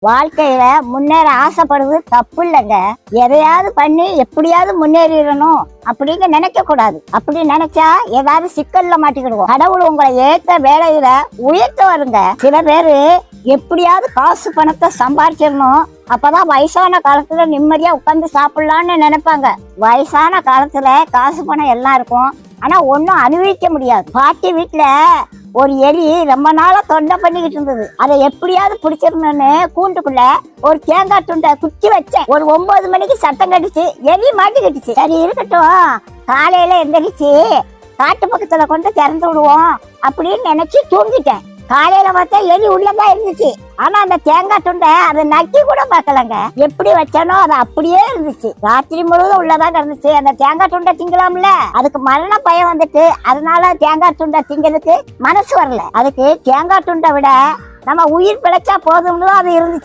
வாழ்க்கையில முன்னேற ஆசைப்படுறது தப்பு இல்லைங்க. எதையாவது பண்ணி எப்படியாவது முன்னேறிடணும் அப்படின்னு நினைக்க கூடாது. அப்படி நினைச்சா ஏதாவது சிக்கல்ல மாட்டிக்கிடுவோம். கடவுள் உங்களை ஏத்த வேலையில உயர்த்த வருங்க. சில பேரு எப்படியாவது காசு பணத்தை சம்பாதிச்சிடணும், அப்பதான் வயசான காலத்துல நிம்மதியா உட்கார்ந்து சாப்பிடலான்னு நினைப்பாங்க. வயசான காலத்துல காசு பணம் எல்லாம் இருக்கும், ஆனா ஒன்னும் அனுபவிக்க முடியாது. பாட்டி வீட்டுல ஒரு எலி ரொம்ப நாளா தொண்டை பண்ணிக்கிட்டு இருந்தது. அதை எப்படியாவது பிடிச்சிடணும்னு கூண்டுக்குள்ள ஒரு தேங்காய் துண்டை குத்தி வச்சேன். ஒரு 9 மணிக்கு சத்தம் கட்டுச்சு, எலி மாட்டிக்கிட்டுச்சு. சரி இருக்கட்டும், காலையில எந்திரிச்சு காட்டு பக்கத்துல கொண்டு திறந்து விடுவோம் அப்படின்னு நினைச்சு தூங்கிட்டேன். காலையில பார்த்தா எலி உள்ளதான் இருந்துச்சு. ஆனா அந்த தேங்காய் துண்டை அதை நக்கி கூட பார்க்கலங்க. எப்படி வச்சானோ அது அப்படியே இருந்துச்சு. ராத்திரி முழுவதும் உள்ளதான் இருந்துச்சு. அந்த தேங்காய் துண்டை திங்கலாம்ல, அதுக்கு மரண பயம் வந்துட்டு அதனால தேங்காய் துண்டை திங்கிறதுக்கு மனசு வரல. அதுக்கு தேங்காய் துண்டை விட நம்ம உயிர் பிழைச்சா போதும்னு அது இருந்துச்சு.